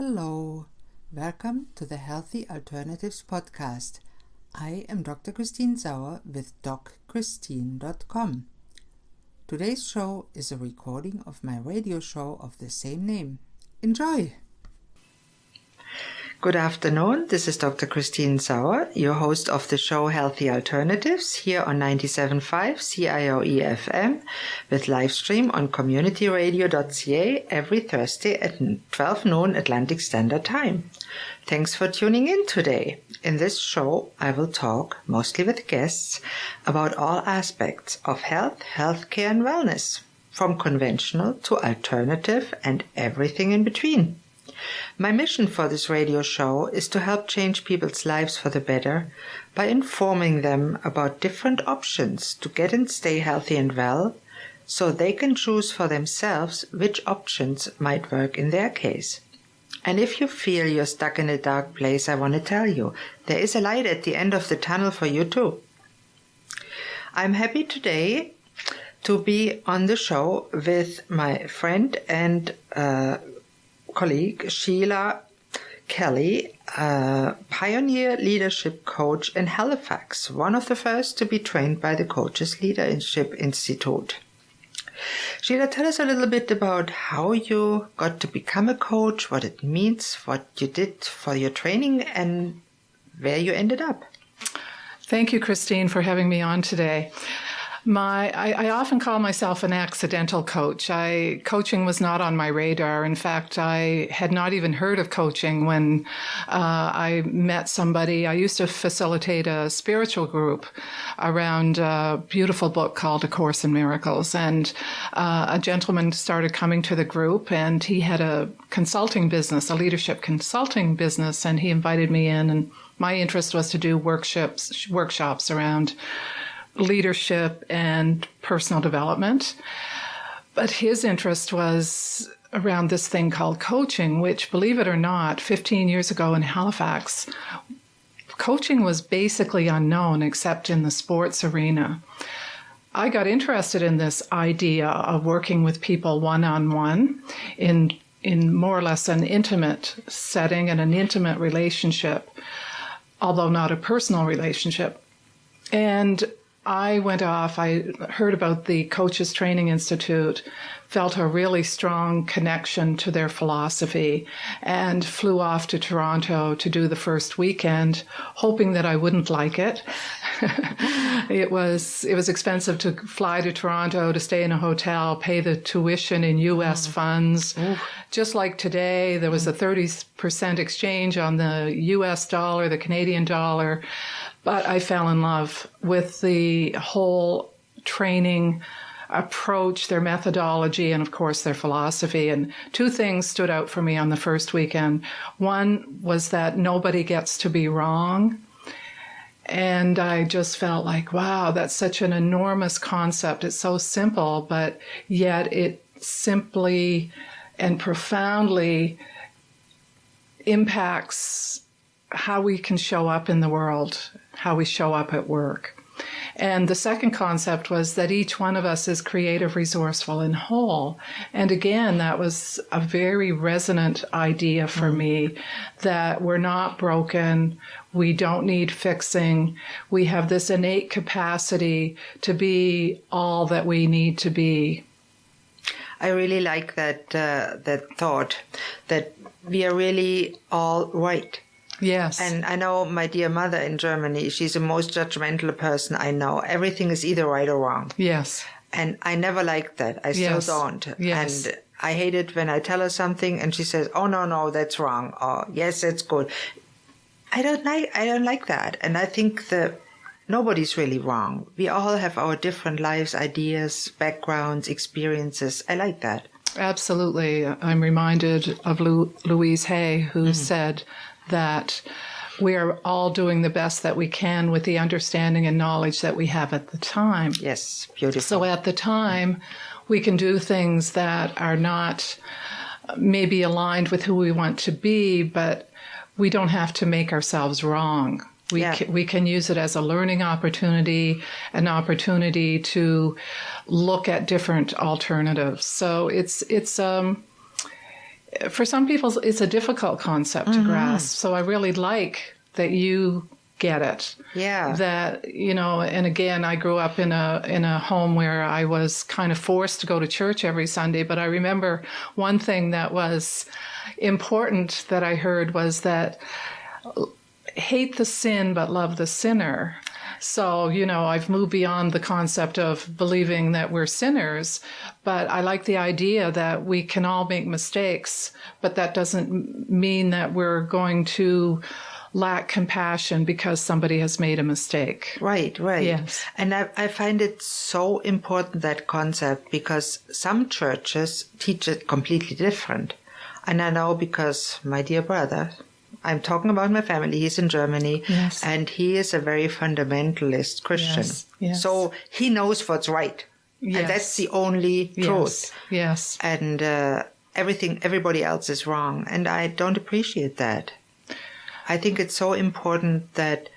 Hello, welcome to the Healthy Alternatives podcast. I am Dr. Christine Sauer with DocChristine.com. Today's show is a recording of my radio show of the same name. Enjoy! Good afternoon, this is Dr. Christine Sauer, your host of the show Healthy Alternatives here on 97.5 CIOE FM with live stream on communityradio.ca every Thursday at 12 noon Atlantic Standard Time. Thanks for tuning in today. In this show, I will talk, mostly with guests, about all aspects of health, healthcare and wellness, from conventional to alternative and everything in between. My mission for this radio show is to help change people's lives for the better by informing them about different options to get and stay healthy and well, so they can choose for themselves which options might work in their case. And if you feel you're stuck in a dark place, I want to tell you, there is a light at the end of the tunnel for you too. I'm happy today to be on the show with my friend and colleague Sheila Kelly, a pioneer leadership coach in Halifax, one of the first to be trained by the Coaches Leadership Institute. Sheila, tell us a little bit about how you got to become a coach, what it means, what you did for your training, and where you ended up. Thank you, Christine, for having me on today. I often call myself an accidental coach. Coaching was not on my radar. In fact, I had not even heard of coaching when I met somebody. I used to facilitate a spiritual group around a beautiful book called A Course in Miracles. And a gentleman started coming to the group, and he had a consulting business, a leadership consulting business, and he invited me in. And my interest was to do workshops around leadership and personal development. But his interest was around this thing called coaching, which, believe it or not, 15 years ago in Halifax, coaching was basically unknown except in the sports arena. I got interested in this idea of working with people one-on-one in more or less an intimate setting and an intimate relationship, although not a personal relationship. And I went off, I heard about the Coaches Training Institute, felt a really strong connection to their philosophy, and flew off to Toronto to do the first weekend, hoping that I wouldn't like it. It was expensive to fly to Toronto, to stay in a hotel, pay the tuition in U.S. funds. Ooh. Just like today, there was a 30% exchange on the U.S. dollar, the Canadian dollar. But I fell in love with the whole training approach, their methodology, and of course their philosophy. And two things stood out for me on the first weekend. One was that nobody gets to be wrong. And I just felt like, wow, that's such an enormous concept. It's so simple, but yet it simply and profoundly impacts how we can show up in the world, how we show up at work. And the second concept was that each one of us is creative, resourceful, and whole. And again, that was a very resonant idea for me, that we're not broken, we don't need fixing, we have this innate capacity to be all that we need to be. I really like that thought, that we are really all right. Yes. And I know my dear mother in Germany, she's the most judgmental person I know. Everything is either right or wrong. Yes. And I never liked that. I still don't. Yes. And I hate it when I tell her something and she says, oh, no, that's wrong. Or yes, that's good. I don't like that. And I think that nobody's really wrong. We all have our different lives, ideas, backgrounds, experiences. I like that. Absolutely. I'm reminded of Louise Hay, who said that we are all doing the best that we can with the understanding and knowledge that we have at the time. Yes, beautiful. So at the time, we can do things that are not maybe aligned with who we want to be, but we don't have to make ourselves wrong. We can use it as a learning opportunity, an opportunity to look at different alternatives. So it's for some people, it's a difficult concept to grasp. So I really like that you get it. Yeah. That, and again, I grew up in a home where I was kind of forced to go to church every Sunday. But I remember one thing that was important that I heard was that hate the sin, but love the sinner. So, I've moved beyond the concept of believing that we're sinners, but I like the idea that we can all make mistakes, but that doesn't mean that we're going to lack compassion because somebody has made a mistake. Right. Yes. And I find it so important, that concept, because some churches teach it completely different. And I know because my dear brother, I'm talking about my family, he's in Germany, yes. and he is a very fundamentalist Christian. Yes. So he knows what's right. Yes. And that's the only truth. Yes. And everybody else is wrong. And I don't appreciate that. I think it's so important that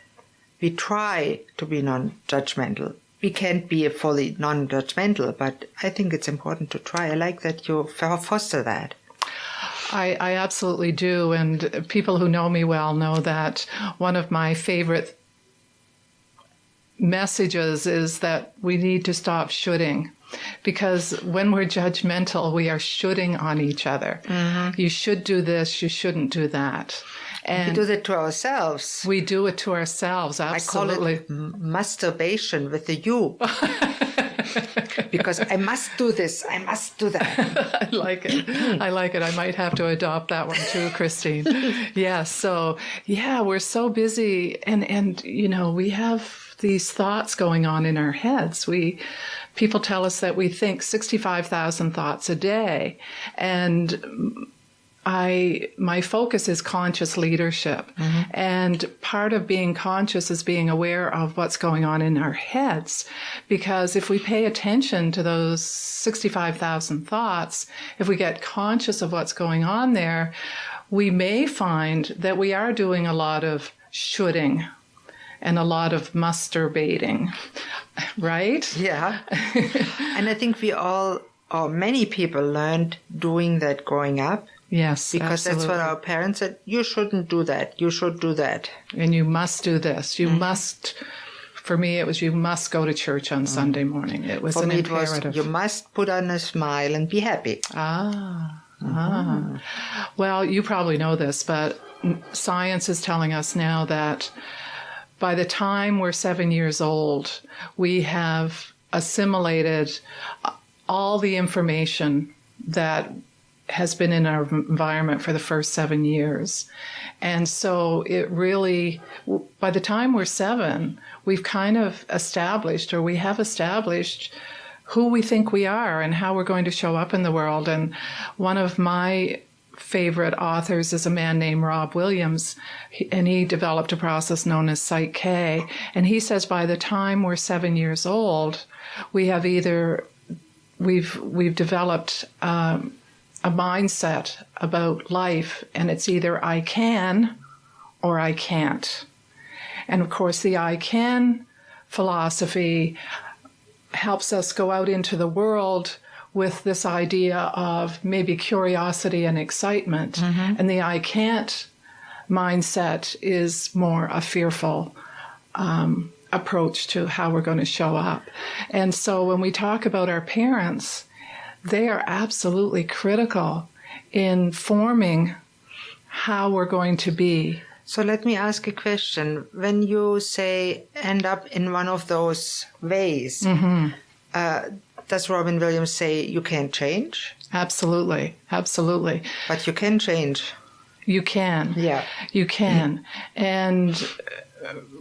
we try to be non-judgmental. We can't be fully non-judgmental, but I think it's important to try. I like that you foster that. I absolutely do. And people who know me well know that one of my favorite messages is that we need to stop shoulding. Because when we're judgmental, we are shoulding on each other. Mm-hmm. You should do this, you shouldn't do that. And we do that to ourselves. We do it to ourselves, absolutely. I call it masturbation with the U. Because I must do this, I must do that. I like it. I might have to adopt that one too, Christine. Yeah, so, we're so busy. And we have these thoughts going on in our heads. People tell us that we think 65,000 thoughts a day. And my focus is conscious leadership. Mm-hmm. And part of being conscious is being aware of what's going on in our heads. Because if we pay attention to those 65,000 thoughts, if we get conscious of what's going on there, we may find that we are doing a lot of shoulding and a lot of masturbating, right? Yeah. And I think many people learned doing that growing up. Yes, because absolutely. That's what our parents said. You shouldn't do that. You should do that. And you must do this. You must. For me, it was you must go to church on Sunday morning. It was an imperative. It was, you must put on a smile and be happy. Well, you probably know this, but science is telling us now that by the time we're 7 years old, we have assimilated all the information that has been in our environment for the first 7 years. And so it really, by the time we're 7, we've kind of established who we think we are and how we're going to show up in the world. And one of my favorite authors is a man named Rob Williams, and he developed a process known as Psych K. And he says by the time we're 7 years old, we've developed a mindset about life, and it's either I can or I can't. And of course, the I can philosophy helps us go out into the world with this idea of maybe curiosity and excitement. Mm-hmm. And the I can't mindset is more a fearful approach to how we're going to show up. And so when we talk about our parents, they are absolutely critical in forming how we're going to be. So let me ask a question. When you say end up in one of those ways, does Robin Williams say you can't change? Absolutely. But you can change. You can. Yeah. You can. And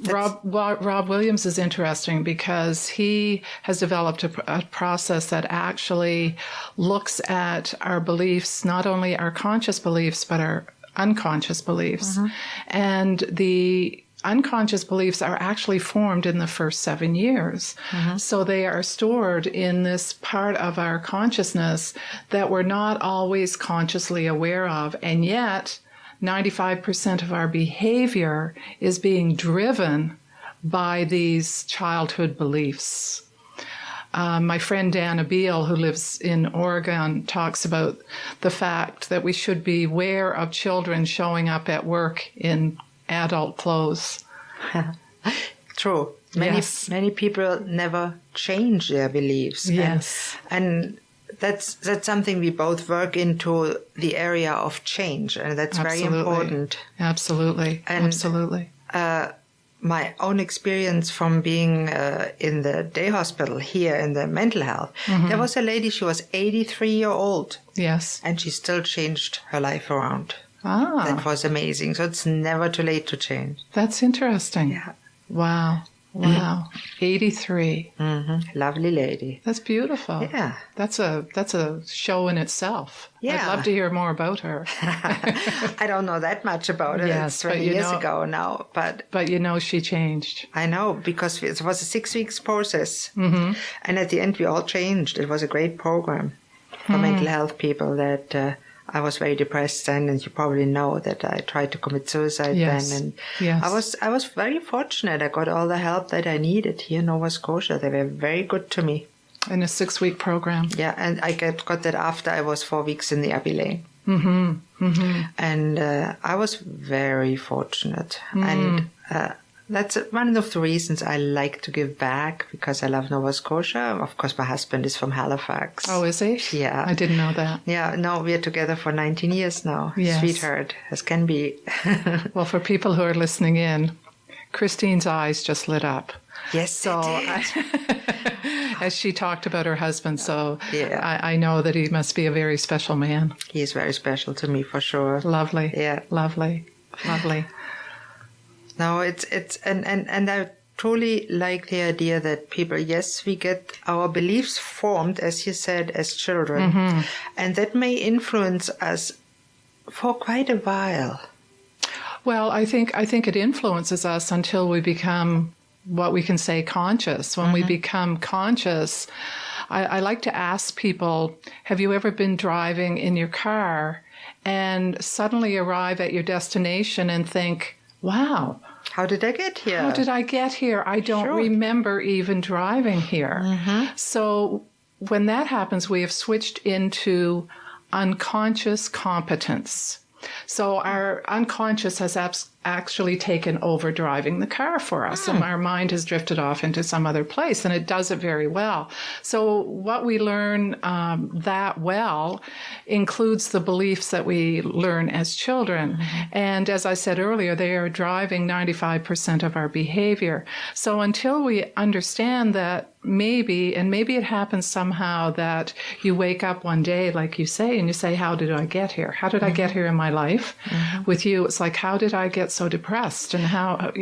Rob Williams is interesting because he has developed a process that actually looks at our beliefs, not only our conscious beliefs, but our unconscious beliefs. Mm-hmm. And the unconscious beliefs are actually formed in the first 7 years. Mm-hmm. So they are stored in this part of our consciousness that we're not always consciously aware of. And yet 95% of our behavior is being driven by these childhood beliefs. My friend Dana Beal, who lives in Oregon, talks about the fact that we should be aware of children showing up at work in adult clothes. True. Many people never change their beliefs. Yes. And that's something we both work into, the area of change, and that's very important. Absolutely. And, absolutely. My own experience from being in the day hospital here in the mental health, there was a lady, she was 83 years old. Yes. And she still changed her life around. Ah. That was amazing. So it's never too late to change. That's interesting. Yeah. Wow. 83. Lovely lady. That's beautiful. Yeah. That's a show in itself. Yeah. I'd love to hear more about her. I don't know that much about her. Yes, it's 20 years ago now. But you know she changed. I know, because it was a 6 weeks process. And at the end we all changed. It was a great program for mental health people that... I was very depressed then, and you probably know that I tried to commit suicide then. And I was very fortunate. I got all the help that I needed here in Nova Scotia. They were very good to me. In a 6-week program. Yeah, and I got that after I was 4 weeks in the Abbey Lane. And I was very fortunate. And that's one of the reasons I like to give back, because I love Nova Scotia. Of course, my husband is from Halifax. Oh, is he? Yeah. I didn't know that. Yeah, no, we're together for 19 years now. Yes. Sweetheart, as can be. Well, for people who are listening in, Christine's eyes just lit up. Yes, so as she talked about her husband, so yeah. I know that he must be a very special man. He is very special to me, for sure. Lovely. Yeah. Lovely. No, it's and I truly like the idea that people, yes, we get our beliefs formed, as you said, as children, and that may influence us for quite a while. Well, I think it influences us until we become what we can say conscious. When we become conscious, I like to ask people, have you ever been driving in your car and suddenly arrive at your destination and think, wow, how did I get here? I don't remember even driving here. So when that happens, we have switched into unconscious competence. So our unconscious has actually taken over driving the car for us, and our mind has drifted off into some other place, and it does it very well. So what we learn that well includes the beliefs that we learn as children. And as I said earlier, they are driving 95% of our behavior. So until we understand that maybe it happens somehow that you wake up one day, like you say, and you say, how did I get here? How did I get here in my life? With you, it's like, how did I get so depressed? And how.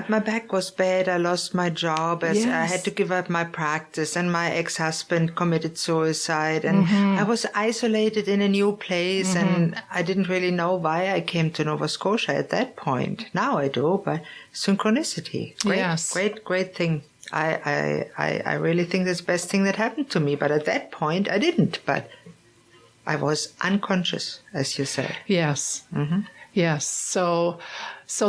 My back was bad. I lost my job. I had to give up my practice, and my ex-husband committed suicide, and I was isolated in a new place, and I didn't really know why I came to Nova Scotia at that point. Now I do, but synchronicity. Great thing. I really think that's the best thing that happened to me. But at that point, I didn't. But I was unconscious, as you said. Yes. Yes. So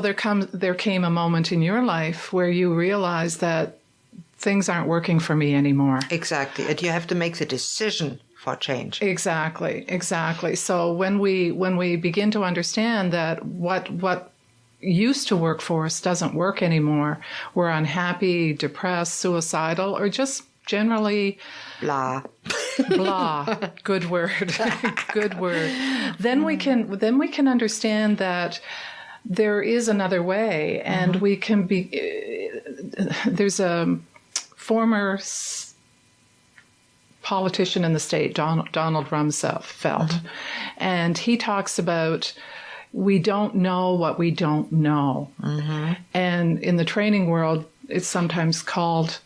there came a moment in your life where you realized that things aren't working for me anymore. Exactly. And you have to make the decision for change. Exactly. So when we begin to understand that what used to work for us doesn't work anymore, we're unhappy, depressed, suicidal, or just generally blah. Good word. Then we can understand that there is another way, and we can be. There's a former politician in the state, Donald Rumsfeld, and he talks about, we don't know what we don't know. And in the training world, it's sometimes called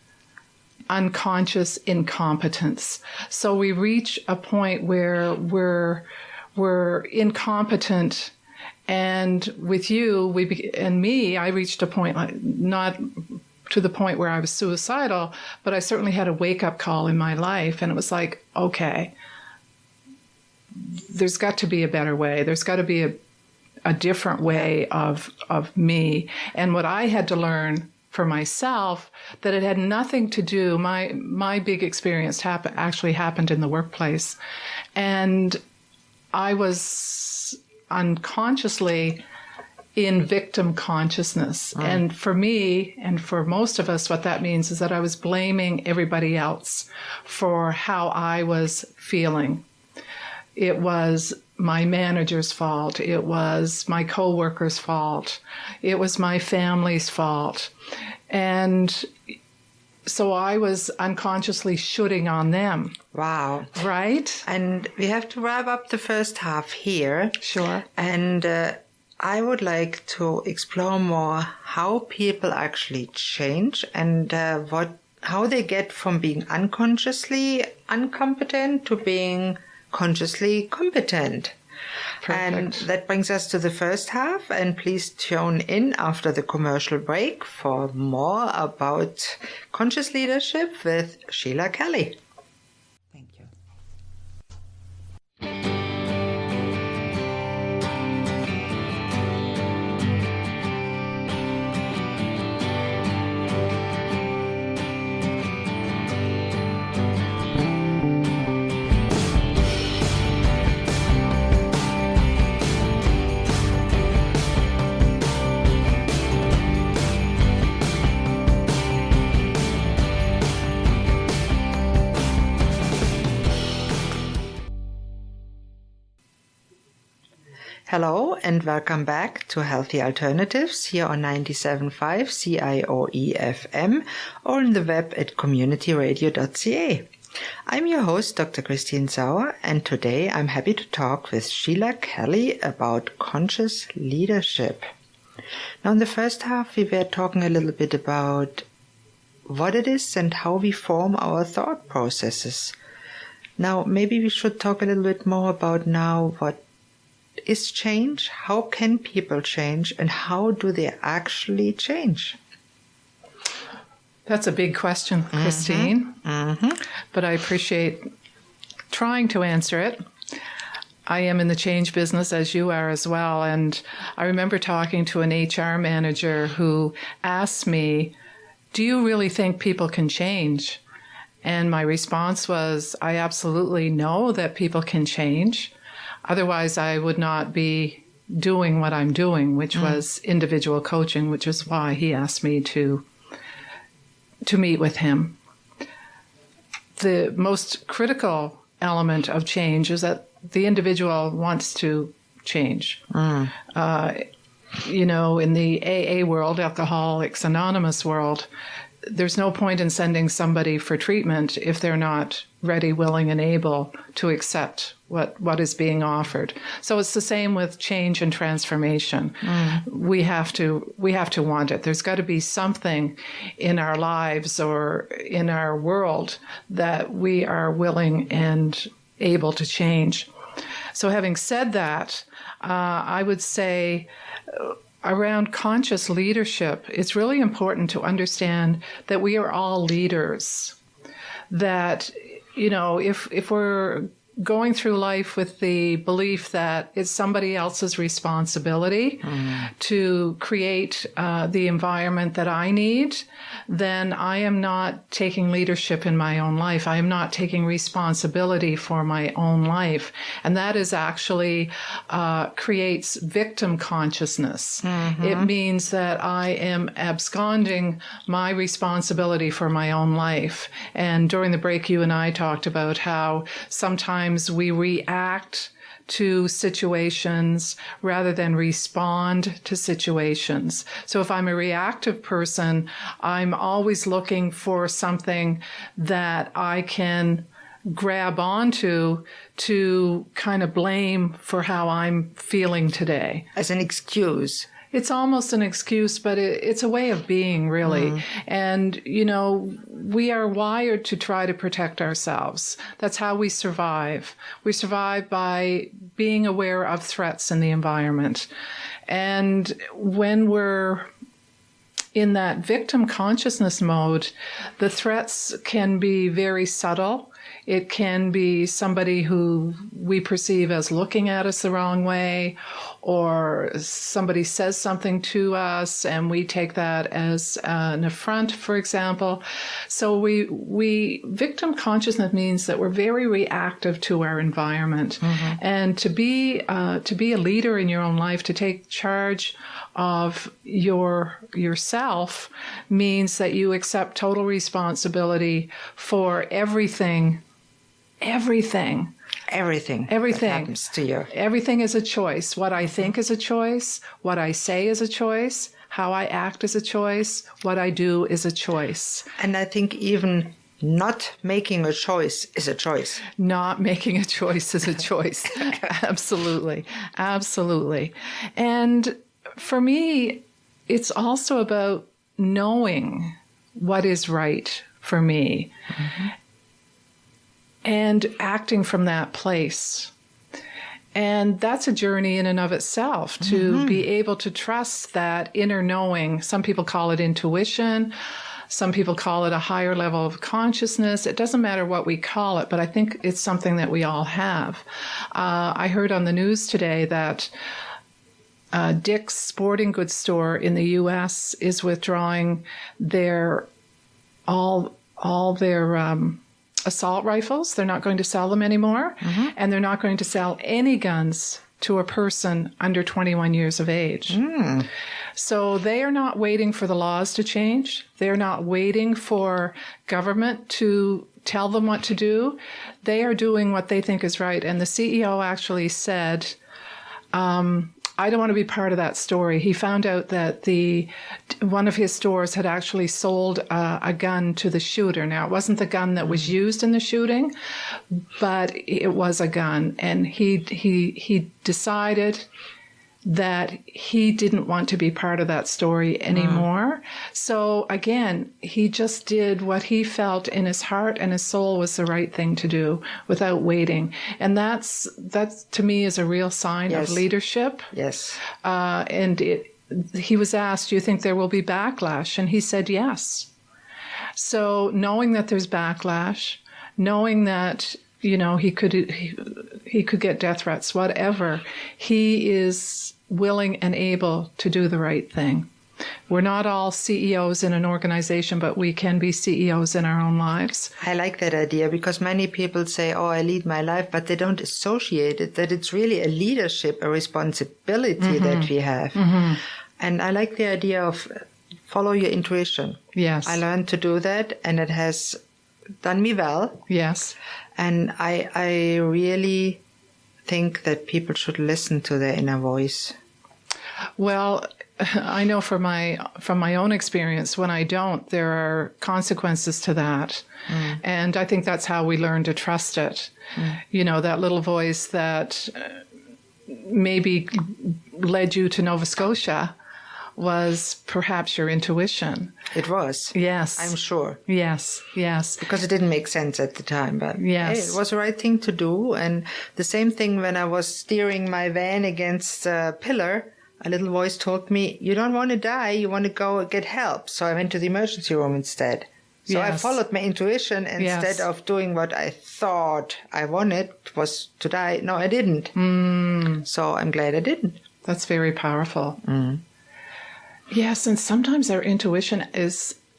unconscious incompetence. So we reach a point where we're incompetent. And with you, and me, I reached a point, not to the point where I was suicidal, but I certainly had a wake-up call in my life. And it was like, okay, there's got to be a better way. There's got to be a different way of me. And what I had to learn for myself that it had nothing to do. My big experience actually happened in the workplace, and I was unconsciously in victim consciousness. And for me, and for most of us, what that means is that I was blaming everybody else for how I was feeling. It was my manager's fault. It was my coworker's fault. It was my family's fault. And so I was unconsciously shooting on them. Wow. Right? And we have to wrap up the first half here. Sure. And I would like to explore more how people actually change and how they get from being unconsciously incompetent to being consciously competent. Perfect. And that brings us to the first half. And please tune in after the commercial break for more about conscious leadership with Sheila Kelly. Thank you. Hello and welcome back to Healthy Alternatives here on 97.5 CIOE FM or on the web at communityradio.ca. I'm your host, Dr. Christine Sauer, and today I'm happy to talk with Sheila Kelly about conscious leadership. Now, in the first half, we were talking a little bit about what it is and how we form our thought processes. Now, maybe we should talk a little bit more about now what is change, how can people change, and how do they actually change? That's a big question, Christine, but I appreciate trying to answer it. I am in the change business as you are as well, and I remember talking to an HR manager who asked me, do you really think people can change? And my response was, I absolutely know that people can change. Otherwise, I would not be doing what I'm doing, which was individual coaching, which is why he asked me to meet with him. The most critical element of change is that the individual wants to change. In the AA world, Alcoholics Anonymous world, there's no point in sending somebody for treatment if they're not ready, willing, and able to accept what is being offered. So it's the same with change and transformation. We have to want it. There's got to be something in our lives or in our world that we are willing and able to change. So having said that, I would say around conscious leadership, it's really important to understand that we are all leaders. That, if we're going through life with the belief that it's somebody else's responsibility to create the environment that I need, then I am not taking leadership in my own life. I am not taking responsibility for my own life. And that is actually creates victim consciousness. It means that I am absconding my responsibility for my own life. And during the break, you and I talked about how sometimes we react to situations rather than respond to situations. So if I'm a reactive person, I'm always looking for something that I can grab onto to kind of blame for how I'm feeling today. As an excuse. It's almost an excuse, but it's a way of being, really. And, we are wired to try to protect ourselves. That's how we survive. We survive by being aware of threats in the environment. And when we're in that victim consciousness mode, the threats can be very subtle It can be somebody who we perceive as looking at us the wrong way, or somebody says something to us and we take that as an affront, for example. So victim consciousness means that we're very reactive to our environment. And to be a leader in your own life, to take charge of yourself, means that you accept total responsibility for everything that happens to you. Everything is a choice. What I think is a choice. What I say is a choice. How I act is a choice. What I do is a choice. And I think even not making a choice is a choice. Not making a choice is a choice. Absolutely. Absolutely. And for me, it's also about knowing what is right for me. And acting from that place. And that's a journey in and of itself, to be able to trust that inner knowing. Some people call it intuition. Some people call it a higher level of consciousness. It doesn't matter what we call it, but I think it's something that we all have. I heard on the news today that Dick's Sporting Goods store in the U.S. is withdrawing all their assault rifles. They're not going to sell them anymore, and they're not going to sell any guns to a person under 21 years of age. So they are not waiting for the laws to change. They're not waiting for government to tell them what to do. They are doing what they think is right. And the CEO actually said, I don't want to be part of that story. He found out that one of his stores had actually sold a gun to the shooter. Now, it wasn't the gun that was used in the shooting, but it was a gun. And he decided that he didn't want to be part of that story anymore. So again, he just did what he felt in his heart and his soul was the right thing to do without waiting. And that's to me is a real sign of leadership. Yes. And he was asked, do you think there will be backlash? And he said yes. So knowing that there's backlash, knowing that he could get death threats, whatever. He is willing and able to do the right thing. We're not all CEOs in an organization, but we can be CEOs in our own lives. I like that idea because many people say, oh, I lead my life, but they don't associate it, that it's really a leadership, a responsibility that we have. And I like the idea of follow your intuition. Yes. I learned to do that, and it has done me well. Yes. And I really think that people should listen to their inner voice. Well, I know from my own experience, when I don't, there are consequences to that. And I think that's how we learn to trust it. That little voice that maybe led you to Nova Scotia was perhaps your intuition. It was. Yes. I'm sure. Yes, yes. Because it didn't make sense at the time, but yes. Hey, it was the right thing to do. And the same thing when I was steering my van against a pillar, a little voice told me, you don't want to die, you want to go get help. So I went to the emergency room instead. So I followed my intuition instead of doing what I thought I wanted was to die. No, I didn't. So I'm glad I didn't. That's very powerful. Yes, and sometimes our intuition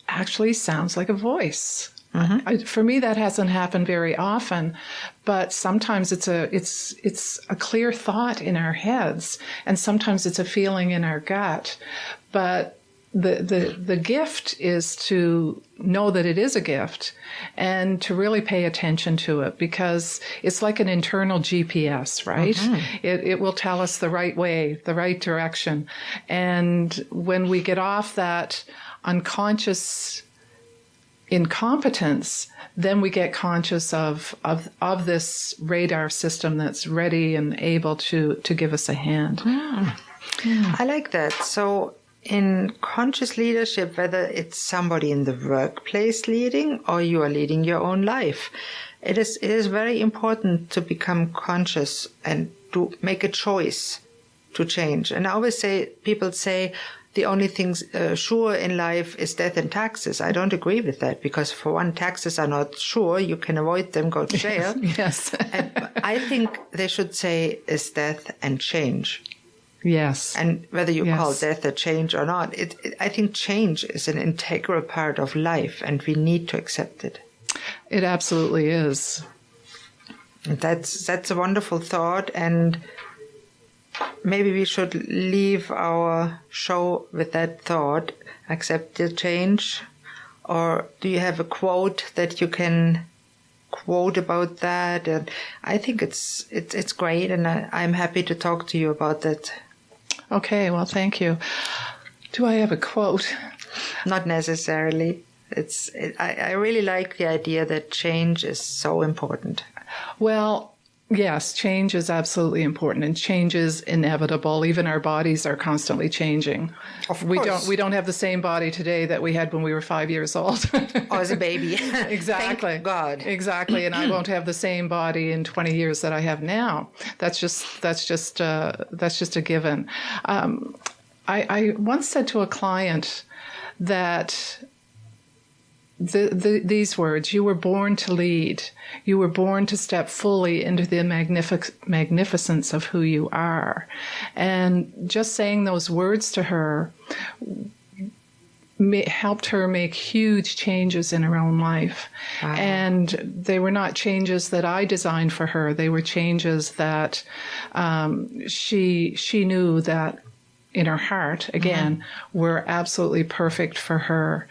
actually sounds like a voice. For me, that hasn't happened very often, but sometimes it's a clear thought in our heads, and sometimes it's a feeling in our gut. But the gift is to know that it is a gift and to really pay attention to it, because it's like an internal GPS, right? It will tell us the right way, the right direction. And when we get off that unconscious incompetence, then we get conscious of this radar system that's ready and able to give us a hand. I like that. So in conscious leadership, whether it's somebody in the workplace leading or you are leading your own life, it is very important to become conscious and to make a choice to change. And I always say, people say, the only things sure in life is death and taxes. I don't agree with that, because for one, taxes are not sure. You can avoid them, go to jail. Yes. And I think they should say is death and change. Yes. And whether you Yes. call death a change or not, I think change is an integral part of life, and we need to accept it. It absolutely is. And that's a wonderful thought, and maybe we should leave our show with that thought. Accept the change. Or do you have a quote that you can quote about that? And I think it's great, and I'm happy to talk to you about that. Okay, well, thank you. Do I have a quote? Not necessarily. I really like the idea that change is so important. Well, yes, change is absolutely important, and change is inevitable. Even our bodies are constantly changing. Of course. We don't have the same body today that we had when we were 5 years old. Or as a baby. Exactly. Thank God. Exactly, and I won't have the same body in 20 years that I have now. That's just a given. I once said to a client that these words: "You were born to lead. You were born to step fully into the magnificence of who you are." And just saying those words to her helped her make huge changes in her own life. Wow. And they were not changes that I designed for her. They were changes that she knew that in her heart, again, were absolutely perfect for her.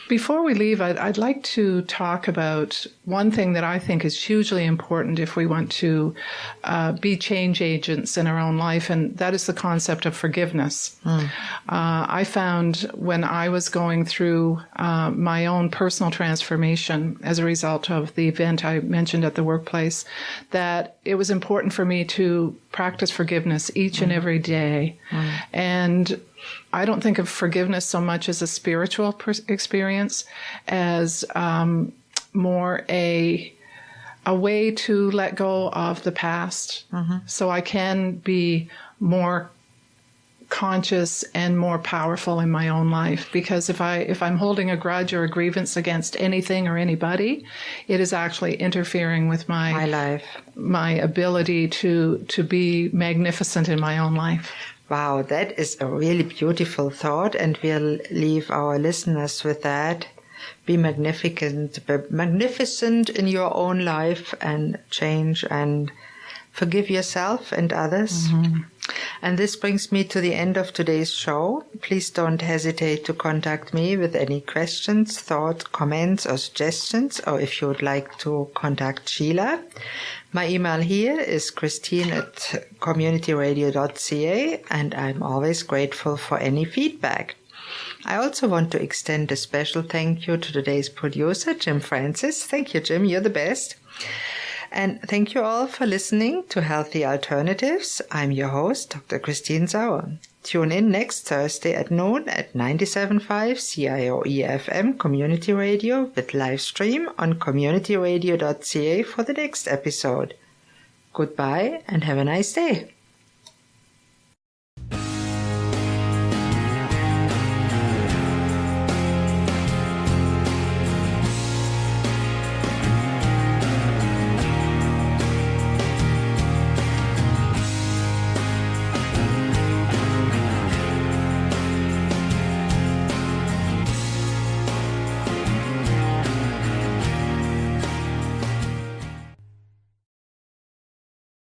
Before we leave, I'd like to talk about one thing that I think is hugely important if we want to be change agents in our own life, and that is the concept of forgiveness. I found when I was going through my own personal transformation as a result of the event I mentioned at the workplace, that it was important for me to practice forgiveness each and every day. And I don't think of forgiveness so much as a spiritual experience as more a way to let go of the past, so I can be more conscious and more powerful in my own life. Because if I'm holding a grudge or a grievance against anything or anybody, it is actually interfering with my life, my ability to be magnificent in my own life. Wow, that is a really beautiful thought, and we'll leave our listeners with that. Be magnificent in your own life, and change and forgive yourself and others. And this brings me to the end of today's show. Please don't hesitate to contact me with any questions, thoughts, comments, or suggestions, or if you would like to contact Sheila. My email here is christine@communityradio.ca, and I'm always grateful for any feedback. I also want to extend a special thank you to today's producer, Jim Francis. Thank you, Jim. You're the best. And thank you all for listening to Healthy Alternatives. I'm your host, Dr. Christine Sauer. Tune in next Thursday at noon at 97.5 CIOE FM Community Radio with live stream on communityradio.ca for the next episode. Goodbye and have a nice day.